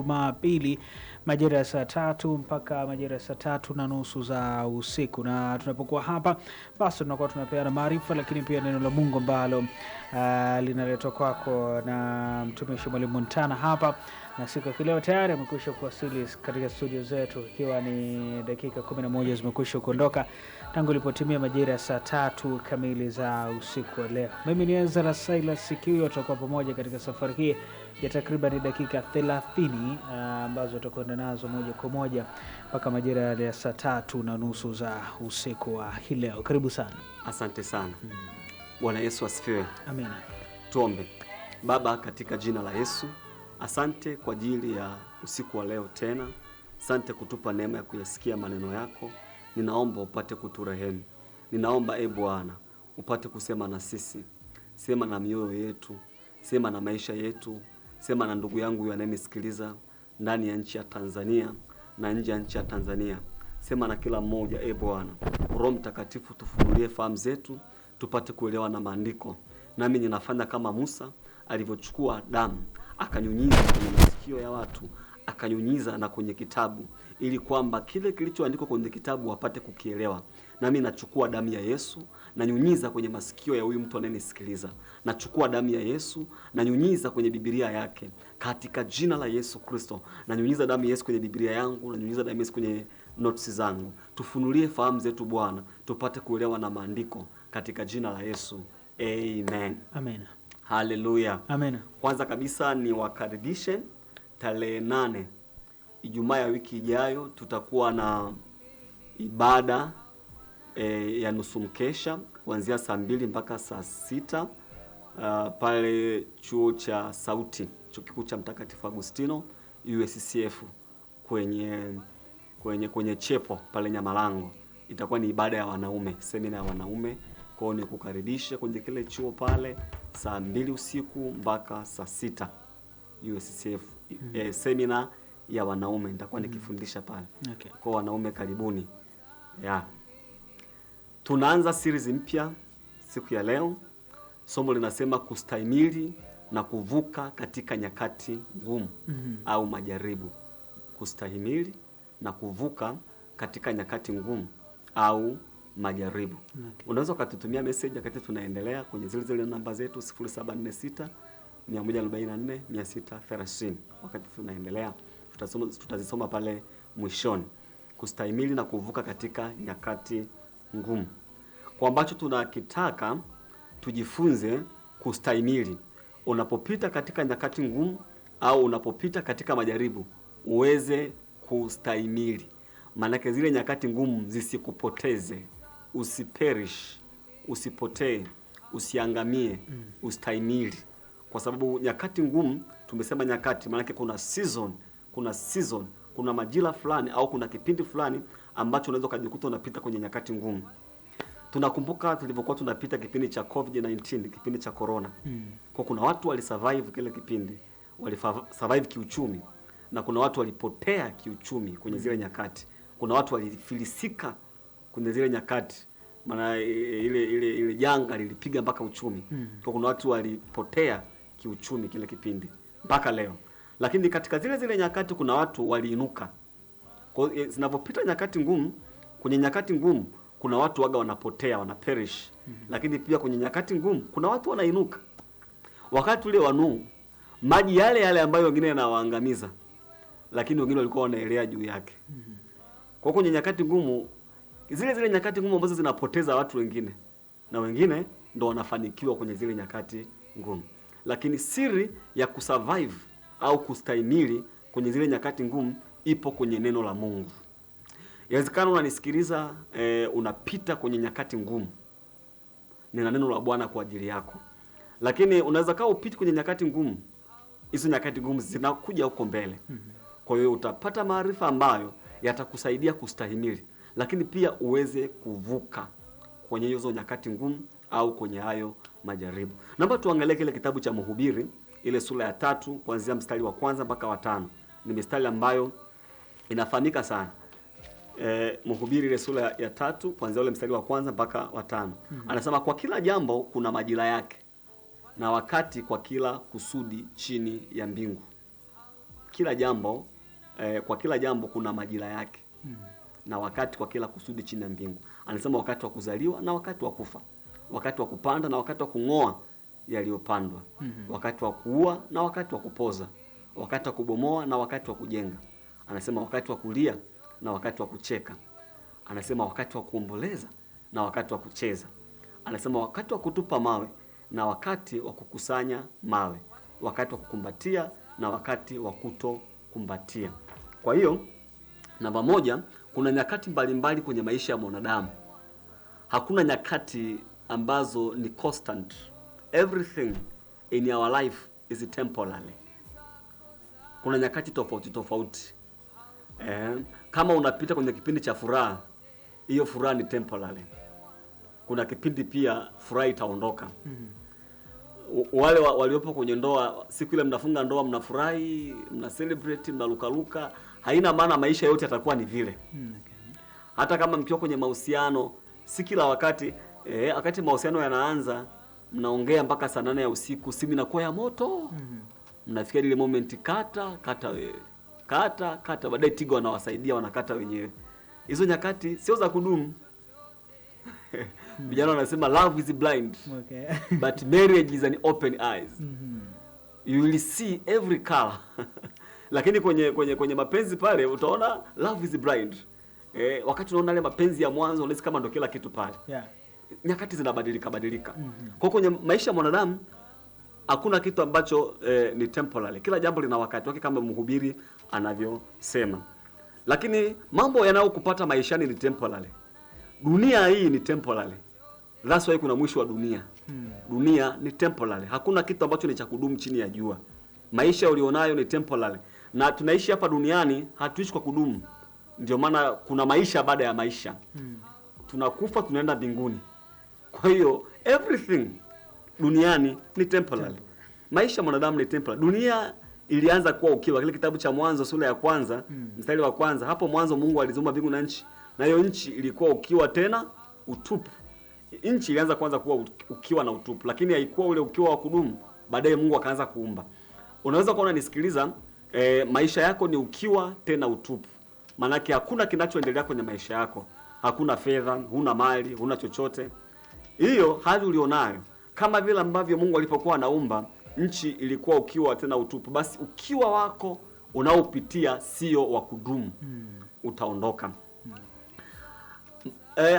Jumapili majira ya saa 3 mpaka majira ya saa 3:30 za usiku, na tunapokuwa hapa basi tunakuwa tunapeana maarifa, lakini pia neno la Mungu ambalo linaletwa kwako na mtumishi Mwalimu Montana hapa, na siku ya leo tayari amekwisha kuwasili katika studio zetu, ikiwa ni dakika 11 zimekwisha kuondoka tangu ilipotimia majira ya saa 3 kamili za usiku wa leo. Mimi ni Ezra Silas Sikio, tutakuwa pamoja katika safari hii ya takriban dakika 30 ambazo tutakwenda nazo moja kwa moja mpaka majira ya saa 3:30 za usiku wa hii leo. Karibu sana. Asante sana. Bwana Yesu asifiwe. Amina. Tuombe. Baba, katika jina la Yesu, asante kwa ajili ya usiku wa leo tena. Asante kutupa neema ya kuyasikia maneno yako. Ninaomba upate kuturehemu. Ninaomba Bwana upate kusema na sisi. Sema na mioyo yetu, sema na maisha yetu, sema na ndugu yangu anayenisikiliza ndani ya nchi ya Tanzania na nje ya nchi ya Tanzania. Sema na kila mmoja Bwana. Roho Mtakatifu tufunulie fahamu zetu, tupate kuelewa na maandiko. Nami ninafanya kama Musa alivyochukua damu akanyunyiza kwenye masikio ya watu, akanyunyiza na kwenye kitabu, ili kwamba kile kilichoandikwa kwenye kitabu wapate kukielewa. Nami nachukua damu ya Yesu na nyunyiza kwenye masikio ya huyu mtu anayenisikiliza. Nachukua damu ya Yesu na nyunyiza kwenye Biblia yake katika jina la Yesu Kristo. Na nyunyiza damu ya Yesu kwenye Biblia yangu, na nyunyiza damu ya Yesu kwenye notes zangu. Tufunulie fahamu zetu Bwana, tupate kuelewa na maandiko katika jina la Yesu. Amen. Amen. Haleluya. Amen. Kwanza kabisa ni wakaribishe tarehe 8 Ijumaa ya wiki ijayo tutakuwa na ibada ya nusu mkesha kuanzia saa 2 mpaka saa 6 pale chuo cha Sauti, chuo kikuu cha Mtakatifu Agustino USCF kwenye chepo pale Nyamalango. Itakuwa ni ibada ya wanaume, semina ya wanaume. Kwa hiyo nikukaribishe kwenye kile chuo pale saa 2 usiku mpaka saa 6 USCF. Semina ya wanaume nitakuwa nikifundisha pale. Okay. Kwa wanaume karibuni. Tunaanza series mpya siku ya leo. Somo linasema kustahimili na kuvuka katika nyakati ngumu au majaribu. Kustahimili na kuvuka katika nyakati ngumu au majaribu. Okay. Unaweza ukatutumia message wakati tunaendelea kwenye zile namba zetu 0746 144 630. Wakati tunaendelea tutazisoma pale mwishoni. Kustahimili na kuvuka katika nyakati ngumu. Kwa ambacho tunakitaka tujifunze kustahimili. Unapopita katika nyakati ngumu au unapopita katika majaribu, uweze kustahimili. Maana zile nyakati ngumu zisikupoteze, usiperish, usipotee, usiangamie, ustahimili. Kwa sababu nyakati ngumu, tumesema nyakati, maana kuna season, kuna majira fulani au kuna kipindi fulani ambacho unaweza kujikuta unapita kwenye nyakati ngumu. Tunakumbuka tulivyokuwa tunapita kipindi cha COVID-19, kipindi cha corona. Kwa kuna watu walisurvive kile kipindi, walisurvive kiuchumi, na kuna watu walipotea kiuchumi kwenye zile nyakati. Kuna watu walifilisika kwenye zile nyakati. Maana ile janga lilipiga mpaka uchumi. Kwa kuna watu walipotea kiuchumi kile kipindi mpaka leo. Lakini katika zile nyakati kuna watu waliinuka. Kwa zinapopita nyakati ngumu, kwenye nyakati ngumu kuna watu waga wanapotea, wanaperish. Lakini pia kwenye nyakati ngumu kuna watu wanainuka. Wakati ule wa Nuhu, maji yale ambayo wengine yanawaangamiza, lakini wengine walikuwa wanaelea juu yake. Kwa kwenye nyakati ngumu, zile nyakati ngumu ambazo zinapoteza watu wengine, na wengine ndo wanafanikiwa kwenye zile nyakati ngumu. Lakini siri ya kusurvive au kustahimili kwenye zile nyakati ngumu ipo kwenye neno la Mungu. Inawezekana unanisikiliza unapita kwenye nyakati ngumu. Nina neno la Bwana kwa ajili yako. Lakini unaweza kaa upite kwenye nyakati ngumu. Hizo nyakati ngumu zinakuja huko mbele. Kwa hiyo utapata maarifa ambayo yatakusaidia kustahimili, lakini pia uweze kuvuka kwenye hizo nyakati ngumu au kwenye hayo majaribu. Naomba tuangalie kile kitabu cha Mhubiri, ile sura ya 3 kuanzia mstari wa 1 mpaka wa 5. Ni mstari ambayo inafahamika sana. Mhubiri ile sura ya 3 kuanzia ule mstari wa 1 mpaka wa 5. Anasema kwa kila jambo kuna majira yake, na wakati kwa kila kusudi chini ya mbingu. kila jambo kwa kila jambo kuna majira yake na wakati kwa kila kusudi chini ya mbingu. Anasema wakati wa kuzaliwa na wakati wa kufa, wakati wa kupanda na wakati wa kung'oa yaliyopandwa, wakati wa kuua na wakati wa kupoza, wakati wa kubomoa na wakati wa kujenga. Anasema wakati wa kulia na wakati wa kucheka. Anasema wakati wa kuomboleza na wakati wa kucheza. Anasema wakati wa kutupa mawe na wakati wa kukusanya mawe, wakati wa kukumbatia na wakati wa kutokumbatia. Kwa hiyo namba moja, kuna nyakati mbalimbali kwenye maisha ya mwanadamu. Hakuna nyakati ambazo ni constant. Everything in our life is temporary. Kuna nyakati tofauti tofauti. Kama unapita kwenye kipindi cha furaha, hiyo furaha ni temporary. Kuna kipindi pia furaha itaondoka. Wale waliopo kwenye ndoa, siku ile mnafunga ndoa, mnafurahi, mna celebrate, mnalukaluka, haina maana maisha yote yatakuwa ni vile. Hata kama mkiwa kwenye mahusiano, si kila wakati wakati mahusiano yanaanza mnaongea mpaka saa 8 ya usiku, simu inakuwa ya moto. Mnafikia ile moment kata wewe. Kata baadaye Tigo wanawasaidia wanakata wenyewe. Hizo nyakati sio za kudumu. Vijana wanasema love is blind. Okay. But marriage is an open eyes. You will see every color. Lakini kwenye mapenzi pale utaona love is blind. Wakati unaona ile mapenzi ya mwanzo unahisi kama ndio kila kitu pale. Yeah. Nyakati zinabadilika. Kwa kwenye maisha ya mwanadamu hakuna kitu ambacho ni temporary. Kila jambo lina wakati wake kama mhubiri anavyosema. Lakini mambo yanayokupata maishani ni temporary. Dunia hii ni temporary. That's why kuna mwisho wa dunia. Dunia ni temporary. Hakuna kitu ambacho ni cha kudumu chini ya jua. Maisha ulionayo ni temporary. Na tunaishi hapa duniani, hatuishi kwa kudumu. Ndio maana kuna maisha baada ya maisha. Tunakufa, tunaenda mbinguni. Kwa hiyo everything duniani ni temporary. Maisha mwanadamu ni temporary. Dunia ilianza kuwa ukiwa. Kile kitabu cha Mwanzo sura ya kwanza, mstari wa kwanza, hapo mwanzo Mungu aliziumba mbingu na nchi. Na hiyo nchi ilikuwa ukiwa tena utupu. Nchi ilianza kwanza kuwa ukiwa na utupu, lakini haikuwa ule ukiwa wa kudumu. Baadaye Mungu akaanza kuumba. Unaweza kuona nisikiliza, maisha yako ni ukiwa tena utupu. Maanake hakuna kinachoendelea kwenye maisha yako. Hakuna fedha, huna mali, huna chochote. Hiyo hali ulionayo, kama vile ambavyo Mungu alipokuwa anaumba, nchi ilikuwa ukiwa tena utupu. Basi ukiwa wako unaopitia sio wa kudumu. Utaondoka.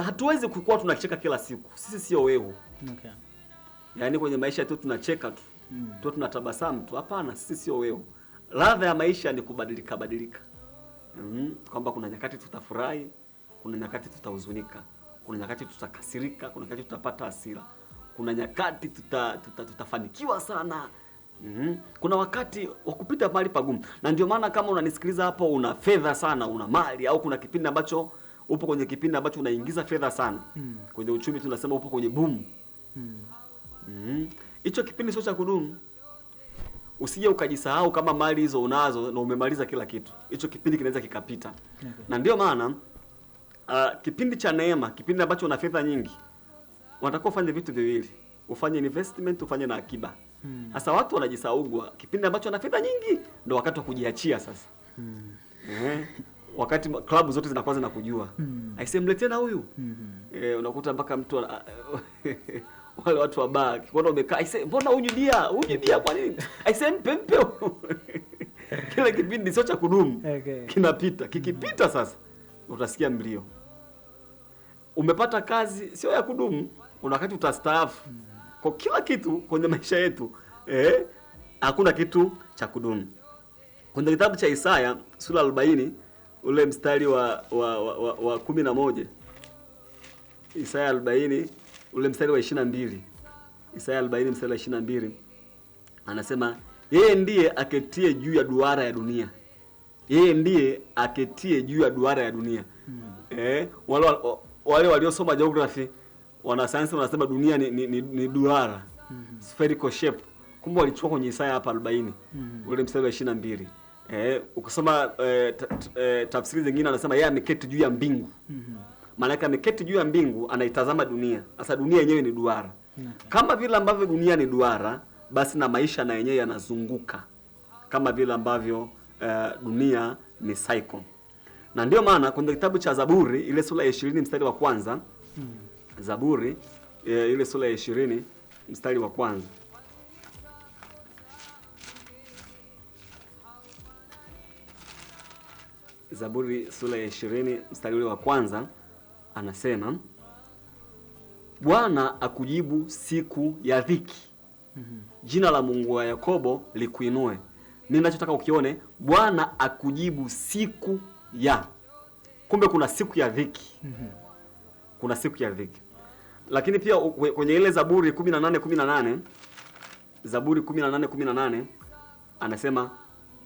Hatuwezi kukua tunacheka kila siku. Sisi sio wewe. Okay. Yaani kwenye maisha yetu tunacheka tu. Tu tunatabasamu tu. Hapana, sisi sio wewe. Ladha ya maisha ni kubadilika. Kwamba kuna nyakati tutafurahi, kuna nyakati tutahuzunika, kuna nyakati tutakasirika, kuna nyakati tutapata hasira, kuna nyakati tutafanikiwa sana. Kuna wakati wa kupita mahali pagumu. Na ndio maana kama unanisikiliza hapo una fedha sana, una mali, au kuna kipindi ambacho upo kwenye kipindi ambacho unaingiza fedha sana. Kwenye uchumi tunasema upo kwenye boom. Hicho kipindi sio cha kudumu. Usije ukajisahau kama mali hizo unazo na umemaliza kila kitu. Hicho kipindi kinaweza kikapita. Okay. Na ndio maana kipindi cha neema, kipindi ambacho una fedha nyingi, unatakiwa ufanye vitu viwili. Ufanye investment, ufanye na akiba. Sasa watu wanajisaugwa, kipindi ambacho una fedha nyingi ndio wakati wa kujiachia sasa. Wakati klabu zote zinakuwa zinakujua. Aisemlete na huyu. Unakuta mpaka mtu wale watu wa bar, kiona umekaa, aise mbona huyu bia kwa nini? Aise mpe. Kile kipindi sio cha kudumu. Okay. Kinapita. Kikipita sasa utasikia mlio. Umepata kazi sio ya kudumu, una wakati utastaafu. Kwa kila kitu kwenye maisha yetu, hakuna kitu cha kudumu. Kwenye kitabu cha Isaya sura 40 ule mstari wa 11. Isaya 40 ule mstari wa 22. Isaya 40 mstari wa 22. Anasema yeye ndiye aketie juu ya duara ya dunia. Yeye ndiye aketie juu ya duara ya dunia. Wale waliosoma geography, wanasayansi wanasema dunia ni duara. Spherical shape. Kumbe walichukua kwenye Isaya hapa 40. Ule mstari wa 22. Ukisoma tafsiri zingine anasema yeye ameketi juu ya mbingu. Maana yake ameketi juu ya mbingu, anaitazama dunia. Sasa dunia yenyewe ni duara. Kama vile ambavyo dunia ni duara, basi na maisha na yenyewe yanazunguka. Kama vile ambavyo dunia ni cycle. Na ndio maana kwenye kitabu cha Zaburi ile sura ya 20 mstari wa kwanza, Zaburi ile sura ya 20 mstari wa kwanza, Zaburi sura ya 20 mstari ule wa kwanza anasema, Bwana akujibu siku ya dhiki, jina la Mungu wa Yakobo likuinue. Ninachotaka ukione, Bwana akujibu siku ya. Kumbe kuna siku ya dhiki. Kuna siku ya dhiki. Lakini pia kwenye ile Zaburi 18:18, Zaburi 18:18 anasema,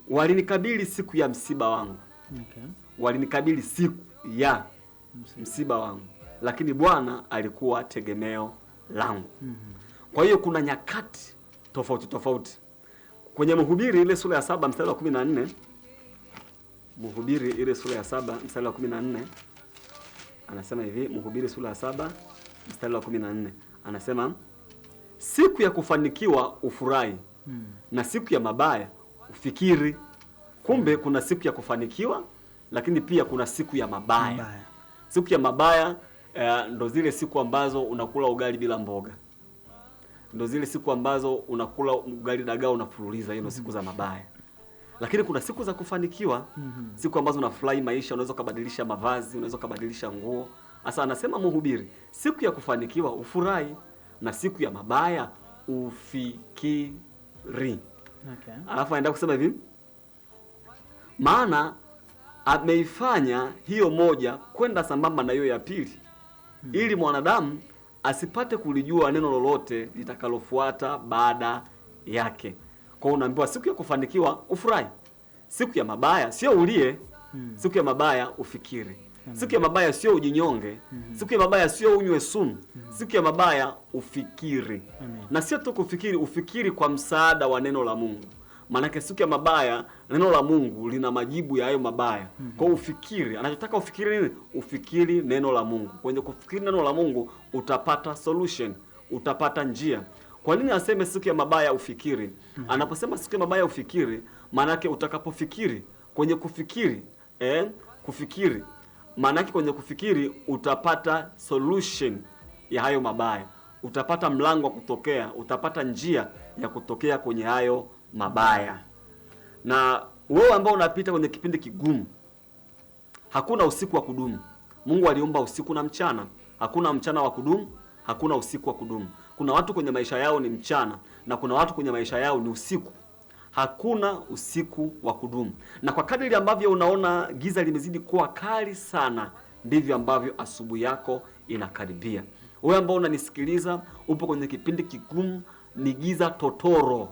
walinikabili siku ya msiba wangu. Okay. Walinikabili siku ya msiba wangu, lakini Bwana alikuwa tegemeo langu. Kwa hiyo kuna nyakati tofauti tofauti. Kwenye Mhubiri ile sura ya 7 mstari wa 14, Mhubiri ile sura ya 7 mstari wa 14 anasema hivi, Mhubiri sura ya 7 mstari wa 14 anasema, siku ya kufanikiwa ufurahi, na siku ya mabaya ufikiri. Kumbe kuna siku ya kufanikiwa, lakini pia kuna siku ya mabaya. Siku ya mabaya ndo zile siku ambazo unakula ugali bila mboga. Ndo zile siku ambazo unakula ugali dagaa unafululiza, hizo siku za mabaya. Lakini kuna siku za kufanikiwa, siku ambazo unafurahi maisha, unaweza kubadilisha mavazi, unaweza kubadilisha nguo. Sasa anasema Mhubiri, siku ya kufanikiwa ufurahi, na siku ya mabaya ufikiri. Okay. Alafu anaenda kusema hivi, maana ameifanya hiyo moja kwenda sambamba na hiyo ya pili, ili mwanadamu asipate kulijua neno lolote litakalofuata baada yake. Kwa hiyo unaambiwa siku ya kufanikiwa ufurahi, siku ya mabaya sio ulie, siku ya mabaya ufikiri. Siku ya mabaya sio ujinyonge, siku ya mabaya sio unywe sumu, siku ya mabaya ufikiri. Na sio tu kufikiri, ufikiri kwa msaada wa neno la Mungu. Maanake siku ya mabaya neno la Mungu lina majibu ya hayo mabaya. Kwa ufikiri, anachotaka ufikiri nini? Ufikiri neno la Mungu. Kwenye kufikiri neno la Mungu utapata solution, utapata njia. Kwa nini aseme siku ya mabaya ufikiri? Anaposema siku ya mabaya ufikiri, maanake utakapofikiri, kwenye kufikiri, kufikiri, maanake kwenye kufikiri utapata solution ya hayo mabaya. Utapata mlango wa kutokea, utapata njia ya kutokea kwenye hayo mabaya. Na wewe ambao unapita kwenye kipindi kigumu, hakuna usiku wa kudumu. Mungu aliumba usiku na mchana. Hakuna mchana wa kudumu, hakuna usiku wa kudumu. Kuna watu kwenye maisha yao ni mchana na kuna watu kwenye maisha yao ni usiku. Hakuna usiku wa kudumu. Na kwa kadiri ambavyo unaona giza limezidi kuwa kali sana, ndivyo ambavyo asubuhi yako inakaribia. Wewe ambao unanisikiliza, upo kwenye kipindi kigumu, ni giza totoro.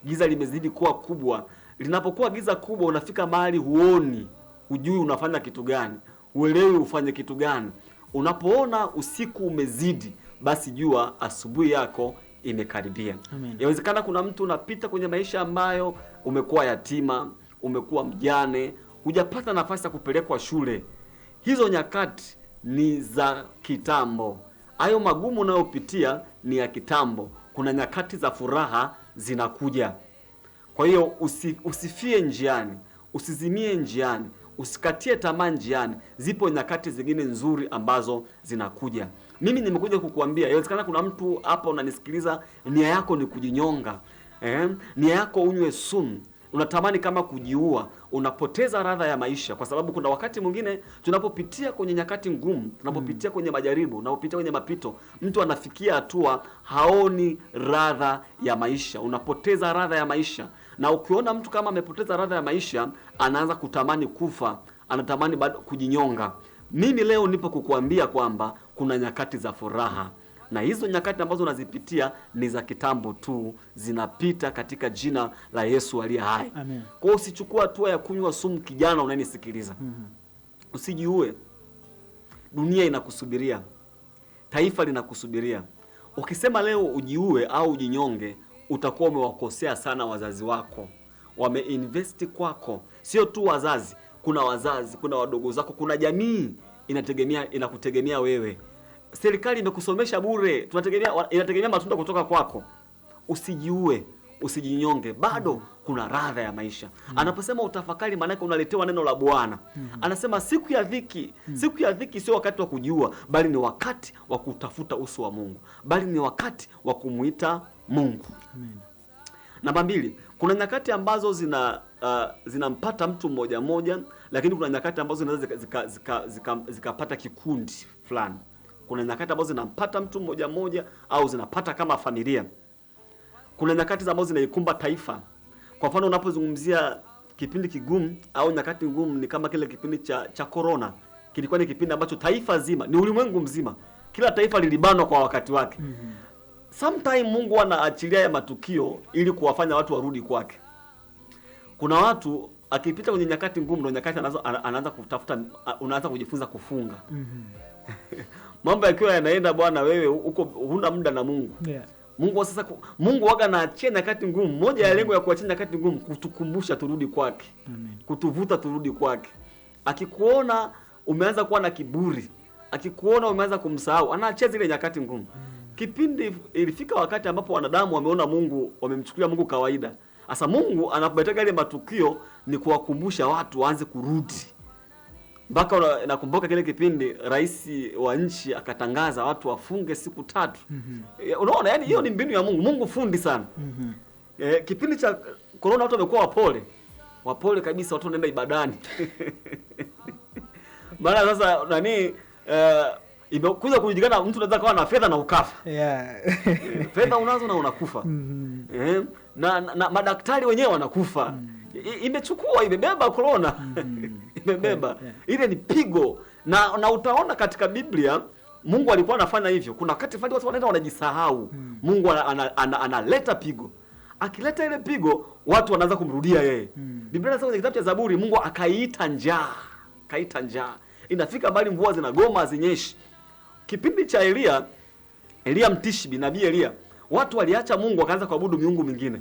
Giza limezidi kuwa kubwa. Linapokuwa giza kubwa, unafika mahali huoni, hujui unafanya kitu gani, uelewi ufanye kitu gani. Unapoona usiku umezidi, basi jua asubuhi yako imekaribia. Yawezekana kuna mtu unapita kwenye maisha ambayo umekuwa yatima, umekuwa mjane, hujapata nafasi ya kupelekwa shule. Hizo nyakati ni za kitambo. Hayo magumu unayopitia ni ya kitambo. Kuna nyakati za furaha zinakuja. Kwa hiyo usifie njiani, usizimie njiani, usikatie tamaa njiani. Zipo nyakati zingine nzuri ambazo zinakuja. Mimi nimekuja kukuambia, yawezekana kuna mtu hapa unanisikiliza, nia yako ni kujinyonga. Nia yako unywe sumu. Unatamani kama kujiua, unapoteza radha ya maisha, kwa sababu kuna wakati mwingine tunapopitia kwenye nyakati ngumu, tunapopitia kwenye majaribu, tunapopitia kwenye mapito, mtu anafikia hatua haoni radha ya maisha. Unapoteza radha ya maisha. Na ukiona mtu kama amepoteza radha ya maisha, anaanza kutamani kufa, anatamani bado kujinyonga. Mimi leo nipo kukuambia kwamba kuna nyakati za furaha. Na hizo nyakati ambazo unazipitia ni za kitambo tu, zinapita katika jina la Yesu aliye hai. Amen. Kwa hiyo usichukue hatua ya kunywa sumu, kijana unanisikiliza. Usijiue. Dunia inakusubiria. Taifa linakusubiria. Ukisema leo ujiue au ujinyonge, utakuwa umewakosea sana wazazi wako. Wameinvest kwako. Sio tu wazazi, kuna wadogo zako, kuna jamii inakutegemea wewe. Serikali imekusomesha bure, inategemea matunda kutoka kwako. Usijiue. usijinyonge, bado kuna radha ya maisha. Anaposema utafakari, maana yake unaletewa neno la Bwana. Anasema siku ya dhiki sio wakati wa kujiua, bali ni wakati wa kutafuta uso wa Mungu, bali ni wakati wa kumuita Mungu. Amen. Namba 2, kuna nyakati ambazo zinampata mtu mmoja mmoja, lakini kuna nyakati ambazo zinaweza zikapata kikundi fulani. Kuna nyakati ambazo zinampata mtu mmoja mmoja au zinapata kama familia. Kuna nyakati ambazo zinaikumba taifa. Kwa mfano unapozungumzia kipindi kigumu au nyakati ngumu, ni kama kile kipindi cha corona. Kilikuwa ni kipindi ambacho taifa zima, ni ulimwengu mzima, kila taifa lilibanwa kwa wakati wake. Sometime Mungu anaachilia ya matukio ili kuwafanya watu warudi kwake. Kuna watu akipita kwenye nyakati ngumu, ndio nyakati anaanza kutafuta, unaanza kujifunza kufunga. Mambo yakiwa yanaenda, bwana wewe uko huna muda na Mungu. Yeah. Mungu waga anaachia nyakati ngumu. Moja ya lengo ya kuachia nyakati ngumu, kutukumbusha turudi kwake. Amen. Kutuvuta turudi kwake. Akikuona umeanza kuwa na kiburi, akikuona umeanza kumsahau, anaachia zile nyakati ngumu. Kipindi ilifika wakati ambapo wanadamu wameona Mungu, wamemchukulia Mungu kawaida. Sasa Mungu anapoletega ile matukio ni kuwakumbusha watu waanze kurudi. Mpaka nakumbuka kile kipindi rais wa nchi akatangaza watu wafunge siku 3. Unaona, yani hiyo ni mbinu ya Mungu. Mungu fundi sana. Kipindi cha corona watu wamekuwa wapole kabisa, watu wanaenda ibadani. Maana sasa imekuja kujulikana mtu anaweza kuwa na fedha na ukafa. Yeah. Fedha unazo na unakufa. Na madaktari wenyewe wanakufa. Imebeba corona. Imebeba. Ile ni pigo. Na utaona katika Biblia Mungu alikuwa anafanya hivyo. Kuna wakati fulani watu wanaenda wanajisahau. Mungu analeta pigo. Akileta ile pigo, watu wanaanza kumrudia yeye. Biblia inasema kwenye kitabu cha Zaburi, Mungu akaiita njaa. Kaita njaa. Inafika mbali mvua zinagoma, hazinyeshi. Kipindi cha Elia Mtishbi, nabii Elia, watu waliacha Mungu wakaanza kuabudu miungu mingine.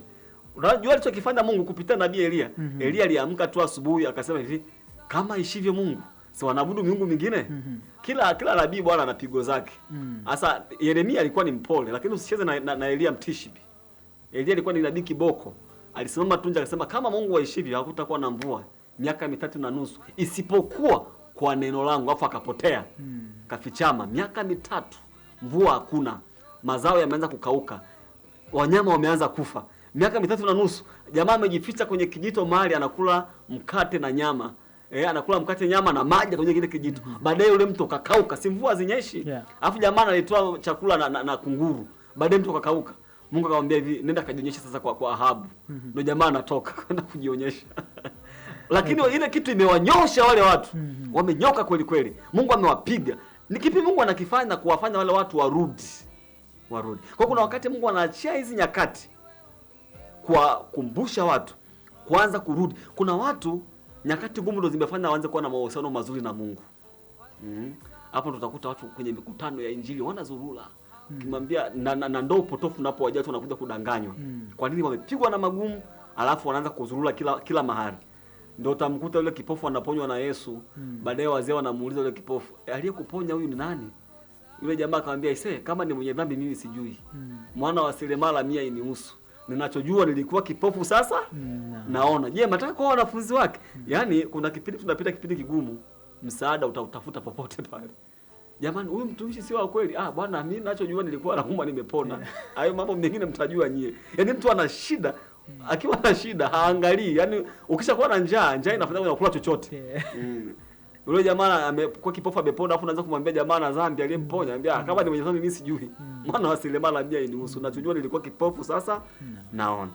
Unajua alichokifanya Mungu kupitia nabii Elia? Elia aliamka tu asubuhi akasema hivi, kama ishivyo Mungu, si wanaabudu miungu mingine? Kila nabii bwana ana pigo zake. Sasa Yeremia alikuwa ni mpole, lakini usicheze na Elia Mtishbi. Elia alikuwa ni nabii kiboko. Alisimama tu nje akasema, kama Mungu waishivyo hakutakuwa na mvua miaka 3.5 isipokuwa kwa neno langu. Afu akapotea. Kafichama miaka 3, mvua hakuna, mazao yameanza kukauka, wanyama wameanza kufa. Miaka 3.5 jamaa amejificha kwenye kijito mahali anakula mkate na nyama. Anakula mkate, nyama na maji kwenye kile kijito. Baadaye yule mtu kakauka, si mvua zinyeshi. Alafu jamaa analitoa chakula na kunguru. Baadaye mtu kakauka. Mungu akamwambia hivi, nenda kajionyesha sasa kwa Ahabu. Ndio jamaa anatoka kwenda kujionyesha. Lakini ile kitu imewanyosha wale watu. Wamenyoka kweli kweli. Mungu amewapiga. Ni kipi Mungu anakifanya kuwafanya wale watu warudi? Kwa kuna wakati Mungu anaachia hizi nyakati kuwakumbusha watu kuanza kurudi. Kuna watu nyakati ngumu ndio zimefanya waanze kuwa na mahusiano mazuri na Mungu. Hapo tutakuta watu kwenye mikutano ya Injili wanazurura. Kimwambia na ndoo potofu unapowajia watu wanakuja kudanganywa. Kwa nini? Wamepigwa na magumu, alafu wanaanza kuzurura kila mahali. Ndio utamkuta yule kipofu anaponywa na Yesu. Baadaye wazee wanamuuliza yule kipofu, aliyekuponya huyu ni nani? Yule jamaa akamwambia, kama ni mwenye dhambi mimi sijui. Mwana wa seremala 100 inihusu. Ninachojua nilikuwa kipofu, sasa naona. Je, mataka kwa wanafunzi wake? Yaani kuna kipindi tunapita kipindi kigumu, msaada utautafuta popote pale. Jamani, huyu mtumishi sio wa kweli. Bwana mimi ninachojua nilikuwa nauma nimepona. Hayo mambo mengine mtajua nyie. Yaani mtu ana shida, akiwa na shida haangalii. Yaani ukishakuwa na njaa inafanya unakula chochote. Yule jamaa amekuwa kipofu amepona, afu unaanza kumwambia jamaa na dhambi aliyemponya, anambia kama ni mwenye dhambi mimi sijui. Mwana wa seremala 100 inihusu. Nachojua nilikuwa kipofu, sasa naona.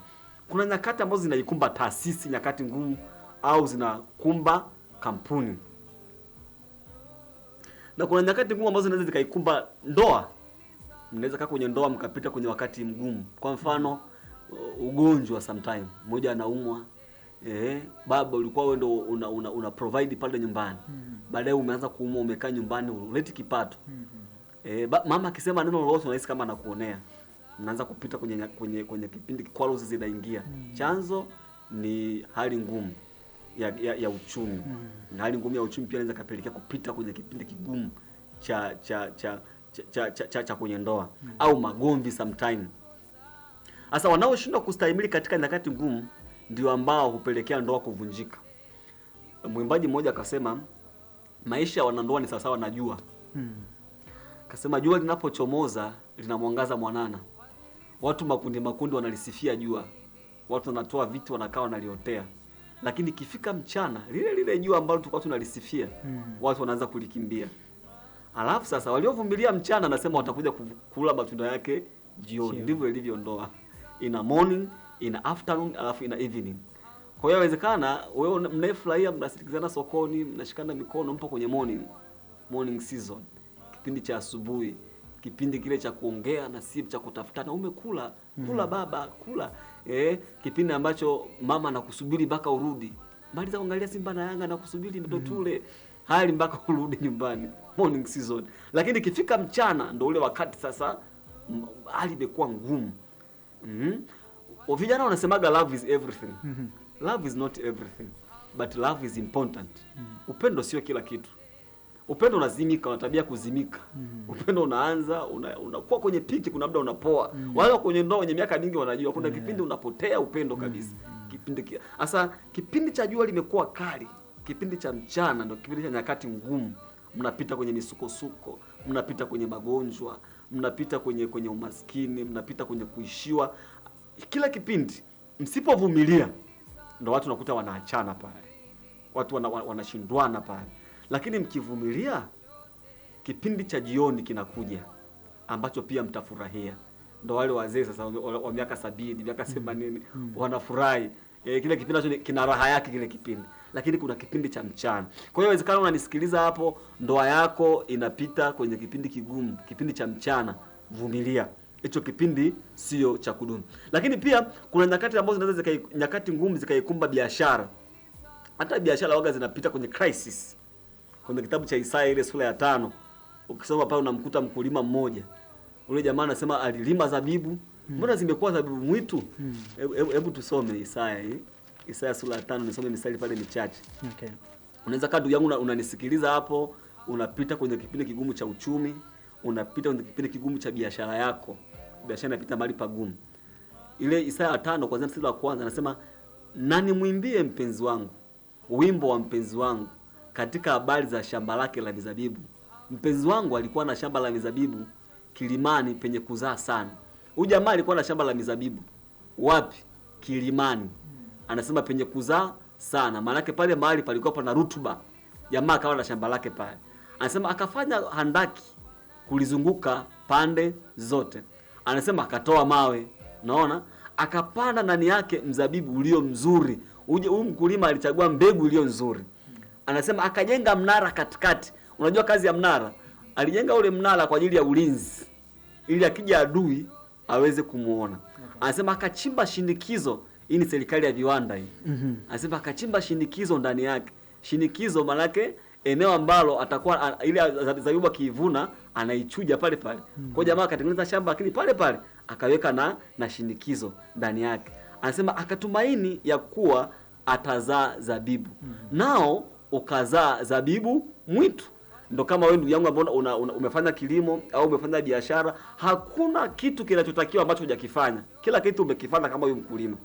Kuna nyakati ambazo zinaikumba taasisi, nyakati ngumu, au zinakumba kampuni. Na kuna nyakati ngumu ambazo zinaweza zikaikumba ndoa. Mnaweza kaa kwenye ndoa mkapita kwenye wakati mgumu. Kwa mfano ugonjwa, sometime mmoja anaumwa. Baba ulikuwa wewe ndio una provide pale nyumbani. Baadaye umeanza kuumwa, umekaa nyumbani, uleti kipato. Mama akisema neno lolote unahisi kama anakuonea. Mnaanza kupita kwenye kipindi quarrels zinaingia. Chanzo ni hali ngumu ya uchumi. Na hali ngumu ya uchumi pia inaweza kapelekea kupita kwenye kipindi kigumu cha kwenye ndoa. Au magomvi sometime. Sasa wanaoshindwa kustahimili katika nyakati ngumu ndio ambao hupelekea ndoa kuvunjika. Mwimbaji mmoja akasema maisha ya wanandoa ni sawasawa na jua. Akasema jua linapochomoza linamwangaza mwanana. Watu makundi wanalisifia jua. Watu wanatoa vitu wanakaa wanaliotea. Lakini ikifika mchana lile jua ambalo tulikuwa tunalisifia, watu wanaanza kulikimbia. Alafu sasa waliovumilia mchana anasema watakuja kula matunda yake jioni. Ndivyo ilivyo ndoa. Ina morning, ina afternoon, alafu ina evening. Kwa hiyo inawezekana wewe mnayefurahia mnasikilizana sokoni, mnashikana mikono, mpo kwenye morning season. Kipindi cha asubuhi, kipindi kile cha kuongea na si cha kutafutana. Umekula, kula baba, kula. Kipindi ambacho mama anakusubiri mpaka urudi. Maliza kuangalia Simba na Yanga na kusubiri ndio tule. Hali mpaka urudi nyumbani. Morning season. Lakini ikifika mchana ndio ule wakati sasa hali imekuwa ngumu. Vijana wanasemaga love is everything. Love is not everything, but love is important. Upendo sio kila kitu. Upendo unazimika, una tabia kuzimika. Upendo unaanza, unakuwa kwenye piki, kuna muda unapoa. Wale kwenye ndoa wenye miaka mingi wanajua kuna kipindi unapotea upendo kabisa. Kipindi cha jua limekuwa kali, kipindi cha mchana ndio kipindi cha nyakati ngumu. Mnapita kwenye misukosuko, mnapita kwenye magonjwa, mnapita kwenye umaskini, mnapita kwenye kuishiwa. Kila kipindi msipovumilia ndio watu nakuta wanaachana pale. Watu wanashindwana pale. Lakini mkivumilia, kipindi cha jioni kinakuja ambacho pia mtafurahia. Ndio wale wazee sasa wa miaka 70, miaka 80 wanafurahi. Kile kipindi kina raha yake kile kipindi. Lakini kuna kipindi cha mchana. Kwa hiyo inawezekana unanisikiliza hapo, ndoa yako inapita kwenye kipindi kigumu, kipindi cha mchana. Vumilia. Hicho kipindi sio cha kudumu. Lakini pia kuna nyakati ambazo zinaweza nyakati ngumu zikaikumba biashara. Hata biashara waga zinapita kwenye crisis. Kwenye kitabu cha Isaya ile sura ya 5, ukisoma pale unamkuta mkulima mmoja. Ule jamaa anasema alilima zabibu, mbona zimekuwa zabibu mwitu? Hebu tusome Isaya hii. Isaya sura ya 5, nisome mistari pale michache. Okay. Unaweza kadu yangu unanisikiliza hapo, unapita kwenye kipindi kigumu cha uchumi, unapita kwenye kipindi kigumu cha biashara yako. Biashara inapita mahali pagumu. Ile Isaya 5 kwanza mstari wa kwanza anasema, "Nani mwimbie mpenzi wangu wimbo wa mpenzi wangu katika habari za shamba lake la mizabibu." Mpenzi wangu alikuwa na shamba la mizabibu kilimani penye kuzaa sana. Huyu jamaa alikuwa na shamba la mizabibu. Wapi? Kilimani. Anasema penye kuzaa sana. Maana yake pale mahali palikuwa pana rutuba. Jamaa akawa na shamba lake pale. Anasema akafanya handaki kulizunguka pande zote. Anasema akatoa mawe. Naona? Akapanda ndani yake mzabibu ulio mzuri. Huyu mkulima alichagua mbegu iliyo nzuri. Anasema akajenga mnara katikati. Unajua kazi ya mnara? Alijenga ule mnara kwa ajili ya ulinzi, ili akija adui aweze kumuona. Anasema akachimba shinikizo. Hii ni serikali ya viwanda hii. Anasema akachimba shinikizo ndani yake. Shinikizo maana yake eneo ambalo atakuwa ile zabibu akiivuna anaichuja pale pale. Kwa jamaa akatengeneza shamba lakini pale pale akaweka na shinikizo ndani yake. Anasema akatumaini ya kuwa atazaa zabibu. Nao ukazaa zabibu mwitu. Ndo kama wewe ndugu yangu ambao umefanya kilimo au umefanya biashara, hakuna kitu kinachotakiwa ambacho hujakifanya. Kila kitu umekifanya kama wewe mkulima.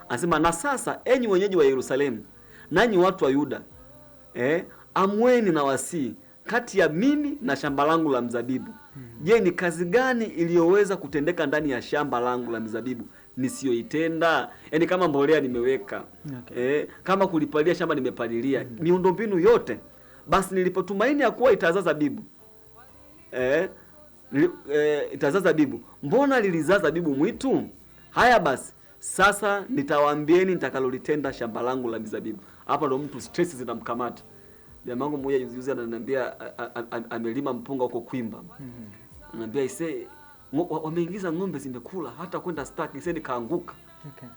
Anasema na sasa enyi wenyeji wa Yerusalemu, nanyi watu wa Yuda, amweni na wasii kati ya mimi na shamba langu la mzabibu. Je, ni kazi gani iliyoweza kutendeka ndani ya shamba langu la mzabibu nisiyoitenda? Yaani kama mbolea nimeweka, kama kulipalia shamba nimepalilia, miundombinu yote. Basi nilipotumaini ya kuwa itazaa zabibu, itazaa zabibu, mbona lilizaa zabibu mwitu? Haya basi, sasa nitawaambieni nitakalolitenda shamba langu la mizabibu. Hapa ndo mtu stress zinamkamata. Jamaa wangu mmoja juzi ananiambia amelima mpunga huko Kwimba. Ananiambia ise wameingiza ng'ombe zimekula hata kwenda staki ise nikaanguka. Okay.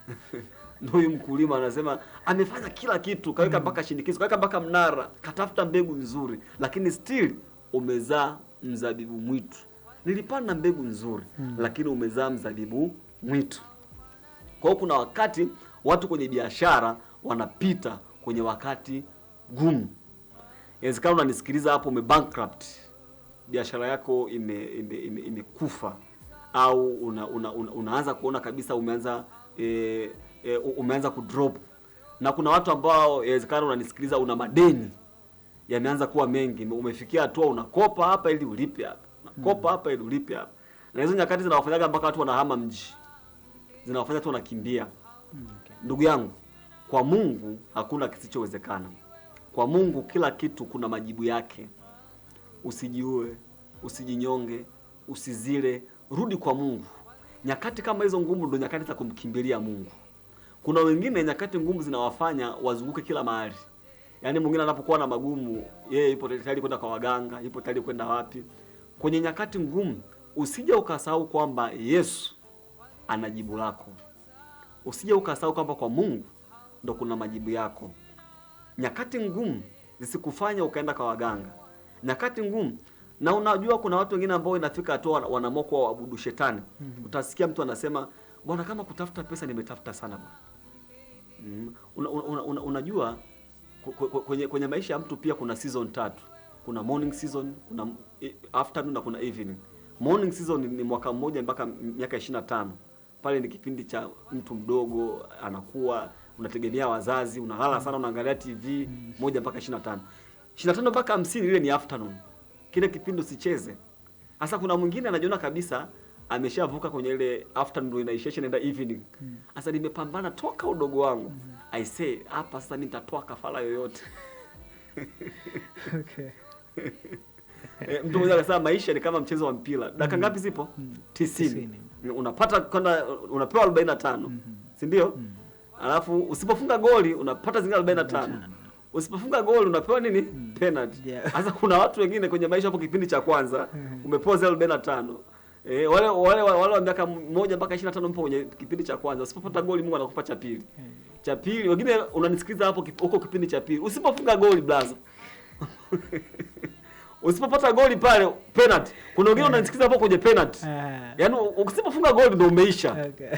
Ndio mkulima anasema amefanya kila kitu, kaweka mpaka shinikizo, kaweka mpaka mnara, katafuta mbegu nzuri, lakini still umezaa mzabibu mwitu. Nilipanda mbegu nzuri, lakini umezaa mzabibu mwitu. Kwa hiyo kuna wakati watu kwenye biashara wanapita kwenye wakati gumu. Inawezekana unanisikiliza hapo umebankrupt. Biashara yako imekufa au unaanza kuona kabisa umeanza kudrop. Na kuna watu ambao inawezekana unanisikiliza, una madeni yameanza kuwa mengi, umefikia hatua unakopa hapa ili ulipe hapa, unakopa hapa ili ulipe hapa. Na hizo nyakati zinawafanyaga mpaka watu wanahama mji, zinawafanya watu wanakimbia. Okay. Ndugu yangu, kwa Mungu hakuna kisichowezekana. Kwa Mungu kila kitu kuna majibu yake. Usijiue, usijinyonge, usizile, rudi kwa Mungu. Nyakati kama hizo ngumu ndio nyakati za kumkimbilia Mungu. Kuna wengine nyakati ngumu zinawafanya wazunguke kila mahali. Yaani mwingine anapokuwa na magumu, yeye yupo tayari kwenda kwa waganga, yupo tayari kwenda wapi. Kwenye nyakati ngumu, usije ukasahau kwamba Yesu ana jibu lako. Usije ukasahau kwamba kwa Mungu ndo kuna majibu yako. Nyakati ngumu zisikufanya ukaenda kwa waganga. Nyakati ngumu, na unajua kuna watu wengine ambao inafika hatua wanaamua kuwa waabudu shetani. Utasikia mtu anasema, "Bwana, kama kutafuta pesa nimetafuta sana bwana." Unajua kwenye maisha ya mtu pia kuna season 3. Kuna morning season, kuna afternoon na kuna evening. Morning season ni mwaka mmoja mpaka miaka 25. Pale ni kipindi cha mtu mdogo anakuwa, unategemea wazazi, unalala sana, unaangalia TV 1 mpaka 25. 25 mpaka 50 ile ni afternoon. Kile kipindi usicheze. Sasa kuna mwingine anajiona kabisa ameshavuka kwenye ile afternoon inaisha nenda evening. Sasa nimepambana toka udogo wangu. I say hapa sasa mimi nitatoa kafara yoyote. Okay. Mtu mmoja akasema maisha ni kama mchezo wa mpira. Dakika ngapi zipo? 90. Unapata kwenda unapewa 45. Si ndio? Alafu usipofunga goli unapata zingine 45. Usipofunga goli unapewa nini? Penalty. Sasa kuna watu wengine kwenye maisha hapo kipindi cha kwanza umepewa 45. Wale wa miaka 1 mpaka 25 mpo kwenye kipindi cha kwanza. Usipopata goli Mungu anakupa cha pili. Cha pili, wengine unanisikiliza hapo huko kipindi cha pili. Usipofunga goli blaza. Usipopata goli pale penalty. Kuna wengine unanisikiliza hapo kwenye penalty. Yaani usipofunga goli ndio umeisha. Okay.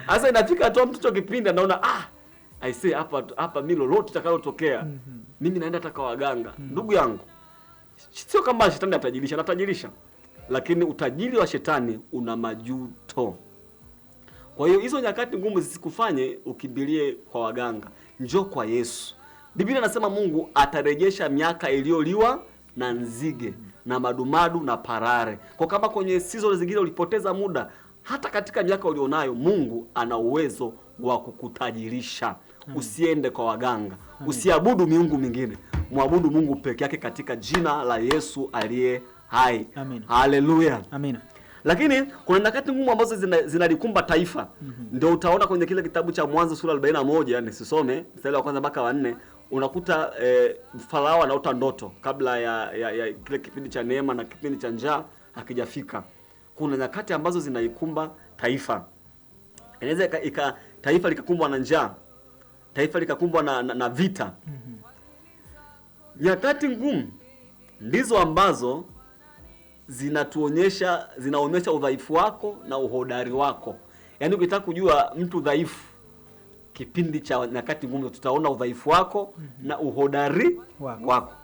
Sasa inafika hatua mtoto kipindi anaona I say hapa mimi lolote litakalotokea. Mimi naenda hata kwa waganga. Ndugu yangu, sio kama shetani anatajirisha. Lakini utajiri wa shetani una majuto. Kwa hiyo hizo nyakati ngumu zisikufanye ukimbilie kwa waganga. Njoo kwa Yesu. Biblia inasema Mungu atarejesha miaka iliyoliwa na nzige na madumadu na parare. Kwa kama kwenye season zingine ulipoteza muda, hata katika miaka ulionayo Mungu ana uwezo wa kukutajirisha. Usiende kwa waganga. Usiabudu miungu mingine. Muabudu Mungu peke yake katika jina la Yesu aliye hai. Amen. Haleluya. Amina. Lakini kuna nyakati ngumu ambazo zinalikumba taifa. Ndio utaona kwenye kile kitabu cha Mwanzo sura 41, nisisome mstari wa kwanza mpaka wa 4, unakuta Farao anaota ndoto kabla ya kile kipindi cha neema na kipindi cha njaa hakijafika. Kuna nyakati ambazo zinaikumba taifa. Inaweza taifa likakumbwa na njaa. Taifa likakumbwa na vita. Nyakati ngumu ndizo ambazo zinaonyesha udhaifu wako na uhodari wako. Yaani ukitaka kujua mtu dhaifu, kipindi cha nyakati ngumu tutaona udhaifu wako na uhodari wako.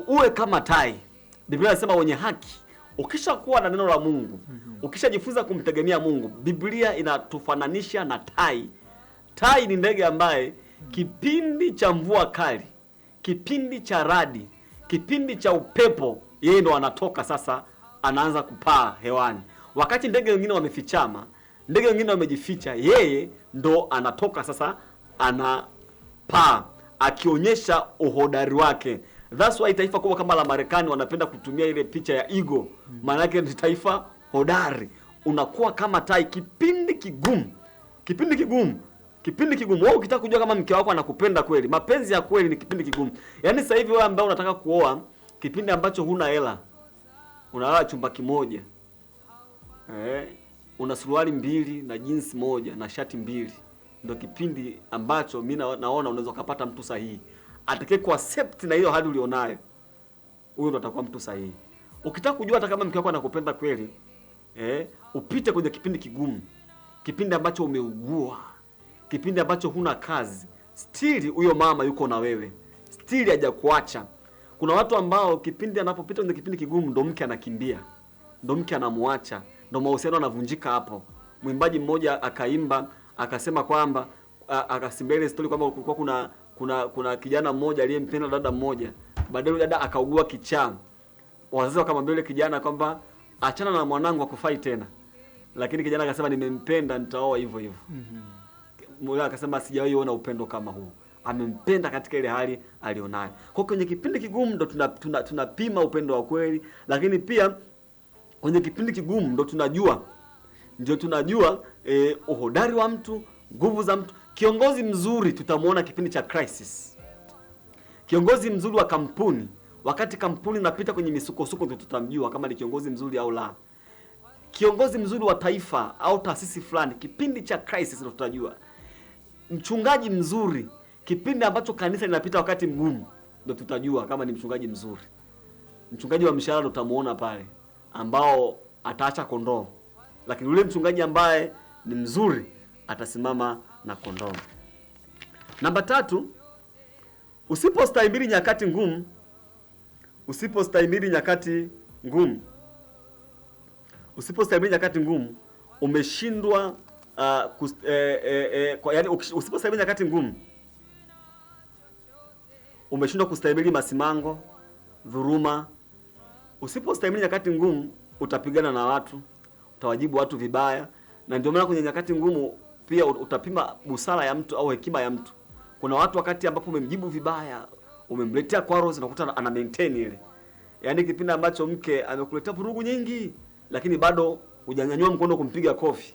Uwe kama tai. Biblia inasema wenye haki, ukishakuwa na neno la Mungu, ukishajifunza kumtegemea Mungu, Biblia inatufananisha na tai. Tai ni ndege ambaye kipindi cha mvua kali, kipindi cha radi, kipindi cha upepo, yeye ndo anatoka sasa, anaanza kupaa hewani. Wakati ndege wengine wamefichama, ndege wengine wamejificha, yeye ndo anatoka sasa, anapaa akionyesha uhodari wake. That's why taifa kubwa kama la Marekani wanapenda kutumia ile picha ya eagle. Maana yake ni taifa hodari. Unakuwa kama tai kipindi kigumu. Kipindi kigumu. Kipindi kigumu. Wewe ukitaka kujua kama mke wako anakupenda kweli, mapenzi ya kweli ni kipindi kigumu. Yaani sasa hivi wewe ambaye unataka kuoa, kipindi ambacho huna hela, unalala chumba kimoja. Una suruali 2 na jeans moja na shati 2. Ndio kipindi ambacho mimi naona unaweza kupata mtu sahihi. Atakaye kuaccept na hiyo hali ulionayo. Huyo ndo atakuwa mtu sahihi. Ukitaka kujua hata kama mke wako anakupenda kweli, upite kwenye kipindi kigumu. Kipindi ambacho umeugua. Kipindi ambacho huna kazi. Still huyo mama yuko na wewe. Still hajakuacha. Kuna watu ambao kipindi anapopita kwenye kipindi kigumu ndo mke anakimbia. ndo mke anamuacha, ndo mahusiano yanavunjika hapo. Mwimbaji mmoja akaimba akasema kwamba akasimbia ile story kwamba kulikuwa kuna kijana mmoja aliyempenda dada mmoja, baadaye dada akaugua kichaa. Wazazi wakamwambia yule kijana kwamba achana na mwanangu akufai tena, lakini kijana akasema nimempenda, nitaoa hivyo hivyo. Mola akasema sijawahi ona upendo kama huu, amempenda katika ile hali alionayo. Kwa kwenye kipindi kigumu ndo tunapima upendo wa kweli, lakini pia kwenye kipindi kigumu ndo tunajua uhodari wa mtu, nguvu za mtu. Kiongozi mzuri tutamuona kipindi cha crisis. Kiongozi mzuri wa kampuni, wakati kampuni inapita kwenye misukosuko, ndo tutamjua kama ni kiongozi mzuri au la. Kiongozi mzuri wa taifa au taasisi fulani, kipindi cha crisis ndo tutajua. Mchungaji mzuri, kipindi ambacho kanisa linapita wakati mgumu, ndo tutajua kama ni mchungaji mzuri. Mchungaji wa mshahara ndo tutamuona pale, ambao ataacha kondoo, lakini yule mchungaji ambaye ni mzuri atasimama na kondoo. Namba 3, usipostahimili nyakati ngumu, umeshindwa usipostahimili nyakati ngumu, umeshindwa kustahimili masimango, dhuruma. Usipostahimili nyakati ngumu, utapigana na watu, utawajibu watu vibaya, na ndio maana kwenye nyakati ngumu pia utapima busara ya mtu au hekima ya mtu. Kuna watu wakati ambapo umemjibu vibaya, umemletea quarrels, unakuta ana maintain ile. Yaani kipindi ambacho mke amekuletea vurugu nyingi, lakini bado hujanyanyua mkono kumpiga kofi.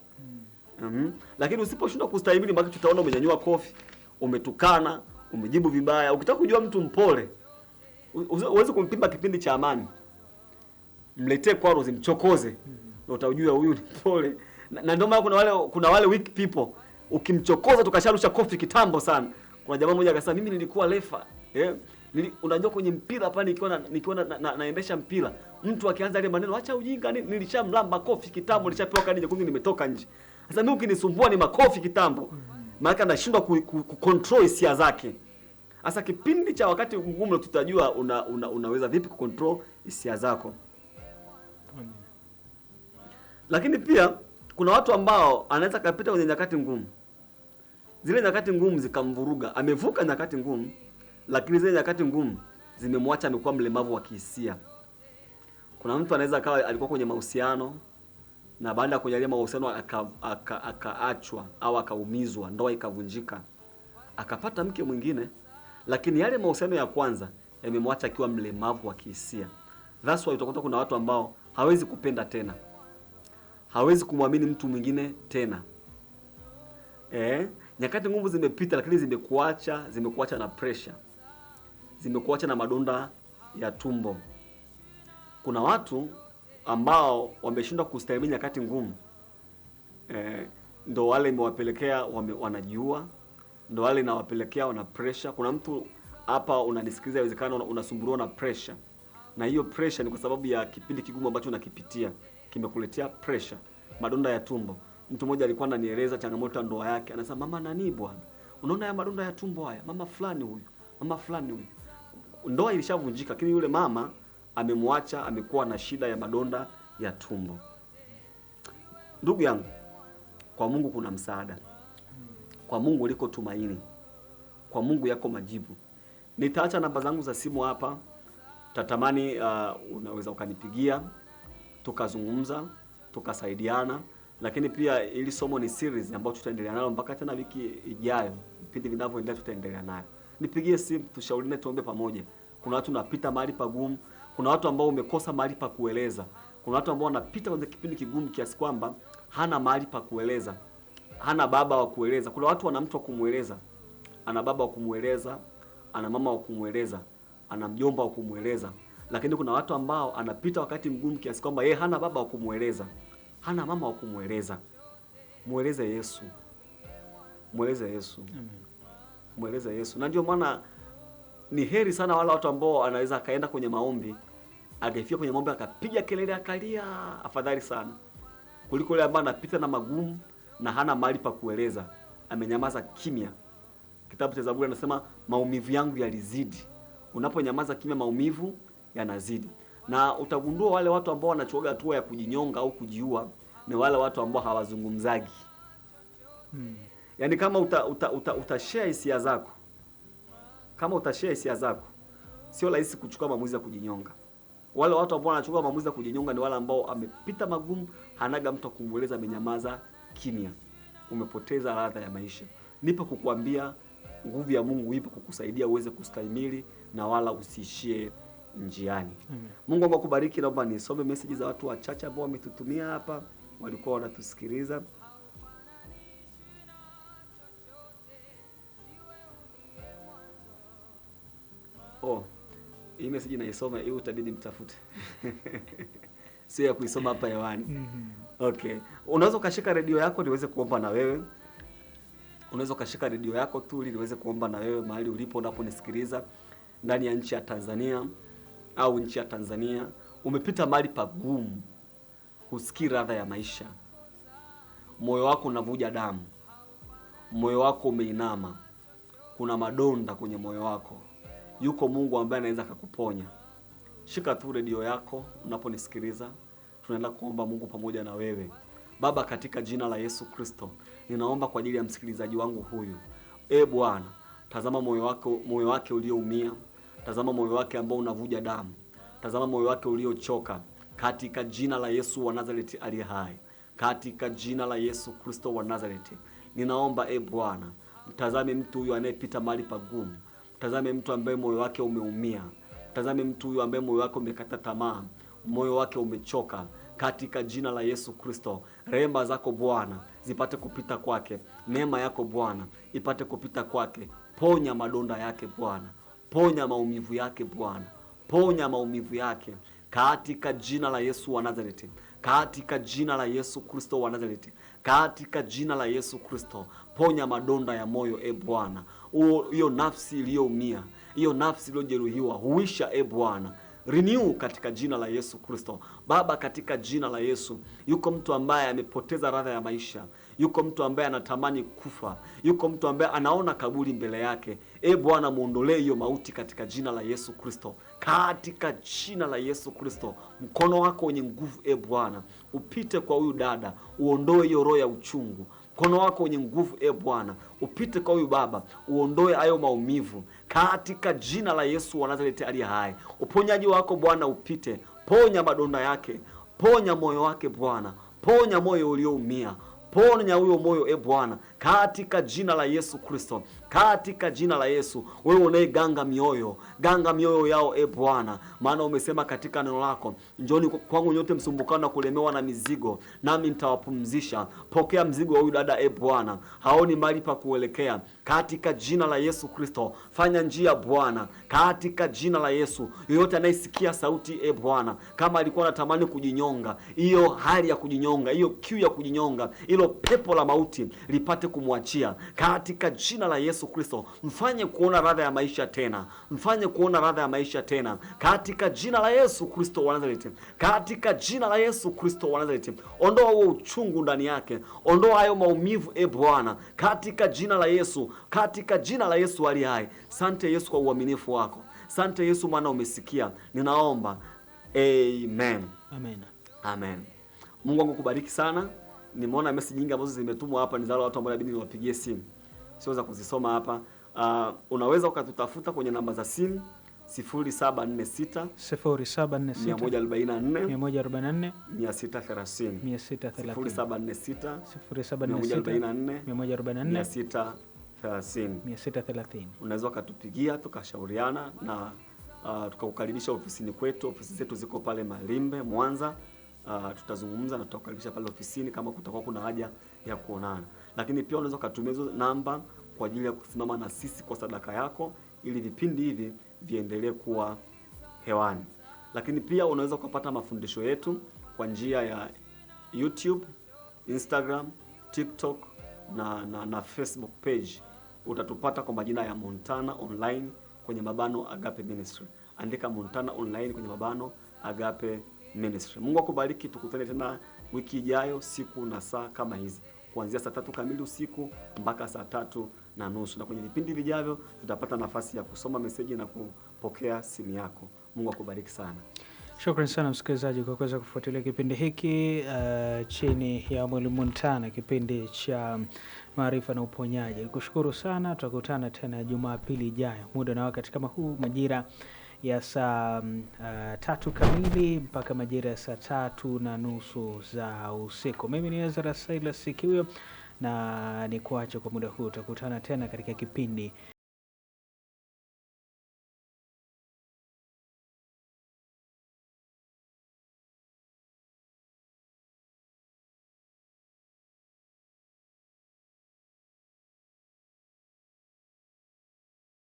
Lakini usiposhindwa kustahimili, baki tutaona umenyanyua kofi, umetukana, umejibu vibaya. Ukitaka kujua mtu mpole, uweze kumpima kipindi cha amani. Mletee quarrels, mchokoze, na utajua huyu ni mpole. Na ndio maana kuna wale weak people, ukimchokoza tukasharusha kofi kitambo sana. Kuna jamaa mmoja akasema mimi nilikuwa refa. Unajua kwenye mpira hapa nikiwa naendesha mpira, mtu akianza ile maneno acha ujinga, nilishamlamba kofi kitambo, nilishapewa kadi nyekundu, nimetoka nje. Sasa mimi ukinisumbua ni makofi kitambo. Maana anashindwa kucontrol hisia zake. Sasa kipindi cha wakati mgumu tutajua unaweza vipi kucontrol hisia zako. Lakini pia kuna watu ambao anaweza kapita kwenye nyakati ngumu. Zile nyakati ngumu zikamvuruga. Amevuka nyakati ngumu, lakini zile nyakati ngumu zimemwacha amekuwa mlemavu wa kihisia. Kuna mtu anaweza akawa alikuwa kwenye mahusiano, na baada ya kujalia mahusiano akaachwa au akaumizwa, ndoa ikavunjika, akapata mke mwingine, lakini yale mahusiano ya kwanza yamemwacha akiwa mlemavu wa kihisia. That's why utakuta kuna watu ambao hawezi kupenda tena, hawezi kumwamini mtu mwingine tena. Nyakati ngumu zimepita, lakini zimekuacha na pressure, zimekuacha na madonda ya tumbo. Kuna watu ambao wameshindwa kustahimili nyakati ngumu, ndo wale imewapelekea wanajiua, ndo wale inawapelekea wana pressure. Kuna mtu hapa unanisikiliza, inawezekana unasumbuliwa na pressure, na hiyo pressure ni kwa sababu ya kipindi kigumu ambacho unakipitia, kimekuletea pressure, madonda ya tumbo. Mtu mmoja alikuwa ananieleza changamoto ya ndoa yake, anasema mama nani bwana, unaona haya madonda ya tumbo haya, mama fulani huyu. Ndoa ilishavunjika, lakini yule mama amemwacha, amekuwa na shida ya madonda ya tumbo. Ndugu yangu, kwa Mungu kuna msaada. Kwa Mungu liko tumaini. Kwa Mungu yako majibu. Nitaacha namba zangu za simu hapa. Tatamani unaweza ukanipigia, tukazungumza, tukasaidiana. Lakini pia ili somo ni series ambayo tutaendelea nayo mpaka tena wiki ijayo. Vipindi vinavyoendelea tutaendelea nayo. Nipigie simu, tushauriane, tuombe pamoja. Kuna watu wanapita mahali pagumu, kuna watu ambao umekosa mahali pa kueleza. Kuna watu ambao wanapita kwenye kipindi kigumu kiasi kwamba hana mahali pa kueleza. Hana baba wa kueleza. Kuna watu wana mtu wa kumueleza. Ana baba wa kumueleza, ana mama wa kumueleza, ana mjomba wa kumueleza. Lakini kuna watu ambao anapita wakati mgumu kiasi kwamba yeye hana baba wa kumueleza, hana mama wa kumueleza. Mueleze Yesu. Mueleze Yesu. Amen. Mueleze Yesu. Na ndio maana ni heri sana wale watu ambao anaweza akaenda kwenye maombi, akafika kwenye maombi akapiga kelele akalia, afadhali sana kuliko yule ambaye anapita na magumu na hana mahali pa kueleza, amenyamaza kimya. Kitabu cha Zaburi anasema maumivu yangu yalizidi. Unaponyamaza kimya, maumivu yanazidi. Na utagundua wale watu ambao wanachuaga hatua ya kujinyonga au kujiua ni wale watu ambao hawazungumzagi. Yaani kama utashare hisia zako, kama utashare hisia zako, sio rahisi kuchukua maamuzi ya kujinyonga. Wale watu ambao wanachukua maamuzi ya kujinyonga ni wale ambao amepita magumu, hanaga mtu kumueleza, amenyamaza kimya. Umepoteza ladha ya maisha. Nipo kukuambia nguvu ya Mungu ipo kukusaidia uweze kustahimili na wala usiishie njiani. Mungu akubariki. Naomba nisome message za watu wachache ambao wametutumia hapa, walikuwa wanatusikiliza. Hii message naisoma, hii utabidi mtafute. Sio ya kuisoma hapa hewani. Okay. Unaweza ukashika redio yako niweze kuomba na wewe. Unaweza ukashika redio yako tu ili niweze kuomba na wewe mahali ulipo unaponisikiliza ndani ya nchi ya Tanzania au nchi ya Tanzania. Umepita mahali pagumu, husikii ladha ya maisha. Moyo wako unavuja damu. Moyo wako umeinama. Kuna madonda kwenye moyo wako. Yuko Mungu ambaye anaweza kukuponya. Shika tu redio yako unaponisikiliza. Tunaenda kuomba Mungu pamoja na wewe. Baba, katika jina la Yesu Kristo, ninaomba kwa ajili ya msikilizaji wangu huyu. Bwana, tazama moyo wake ulioumia. Tazama moyo wake ambao unavuja damu. Tazama moyo wake uliochoka. Katika jina la Yesu wa Nazareti aliye hai. Katika jina la Yesu Kristo wa Nazareti, ninaomba Bwana, mtazame mtu huyu anayepita mahali pagumu. Mtazame mtu ambaye moyo wake umeumia. Mtazame mtu huyu ambaye moyo wake umekata tamaa. Moyo wake umechoka. Katika jina la Yesu Kristo, rehema zako Bwana zipate kupita kwake. Neema yako Bwana ipate kupita kwake. Ponya madonda yake Bwana. Ponya maumivu yake Bwana. Ponya maumivu yake. Katika jina la Yesu wa Nazareti. Katika jina la Yesu Kristo wa Nazareti. Katika jina la Yesu Kristo, ponya madonda ya moyo Bwana. Hiyo nafsi iliyoumia, hiyo nafsi iliyojeruhiwa, huisha Bwana. Renew katika jina la Yesu Kristo. Baba, katika jina la Yesu, yuko mtu ambaye amepoteza ladha ya maisha. Yuko mtu ambaye anatamani kufa. Yuko mtu ambaye anaona kaburi mbele yake. Bwana, muondolee hiyo mauti katika jina la Yesu Kristo. Katika jina la Yesu Kristo, mkono wako wenye nguvu Bwana upite kwa huyu dada, uondoe hiyo roho ya uchungu. Mkono wako wenye nguvu Bwana upite kwa huyu baba, uondoe hayo maumivu katika jina la Yesu wa Nazareti aliye hai. Uponyaji wako Bwana upite, ponya madonda yake, ponya moyo wake Bwana, ponya moyo ulioumia, ponya huyo moyo Bwana katika jina la Yesu Kristo. Katika jina la Yesu, wewe unayeganga mioyo, ganga mioyo yao Bwana, maana umesema katika neno lako, njoni kwangu nyote msumbukao na kulemewa na mizigo, nami nitawapumzisha. Pokea mzigo wa huyu dada Bwana, haoni mahali pa kuelekea. Katika jina la Yesu Kristo, fanya njia Bwana, katika jina la Yesu. Yoyote anayesikia sauti Bwana, kama alikuwa anatamani kujinyonga, hiyo hali ya kujinyonga, hiyo kiu ya kujinyonga, hilo pepo la mauti lipate kumwachia katika jina la Yesu Kristo. Mfanye kuona ladha ya maisha tena, mfanye kuona ladha ya maisha tena katika jina la Yesu Kristo wa Nazareti. Katika jina la Yesu Kristo wa Nazareti, ondoa huo uchungu ndani yake, ondoa hayo maumivu Bwana, katika jina la Yesu, katika jina la Yesu aliye hai. Sante Yesu kwa uaminifu wako. Sante Yesu maana umesikia. Ninaomba amen. Amen. Amen. Mungu wangu kubariki sana. Nimeona message nyingi ambazo zimetumwa hapa ni za watu ambao inabidi niwapigie simu. Siweza kuzisoma hapa. Unaweza ukatutafuta kwenye namba za simu 0746 144 144 630 630 0746 144 630. Unaweza ukatupigia tukashauriana na tukakukaribisha ofisini kwetu. Ofisi zetu ziko pale Malimbe, Mwanza. Tutazungumza na tutakukaribisha pale ofisini kama kutakuwa kuna haja ya kuonana. Lakini pia unaweza kutumia hizo namba kwa ajili ya kusimama na sisi kwa sadaka yako ili vipindi hivi viendelee kuwa hewani. Lakini pia unaweza kupata mafundisho yetu kwa njia ya YouTube, Instagram, TikTok na Facebook page. Utatupata kwa majina ya Montana Online kwenye mabano Agape Ministry. Andika Montana Online kwenye mabano Agape Ministry. Mungu akubariki. Tukutane tena wiki ijayo siku na saa kama hizi, kuanzia saa 3 kamili usiku mpaka saa 3:30. Na kwenye vipindi vijavyo tutapata nafasi ya kusoma meseji na kupokea simu yako. Mungu akubariki sana. Shukrani sana msikilizaji kwa kuweza kufuatilia kipindi hiki chini ya Mwalimu Ntana, kipindi cha maarifa na uponyaji. Kushukuru sana, tutakutana tena Jumapili ijayo muda na wakati kama huu, majira ya saa 3 kamili mpaka majira ya saa 3:30 za usiku. Mimi ni Ezra Silas Kiwio na nikuache kwa muda huu. Tutakutana tena katika kipindi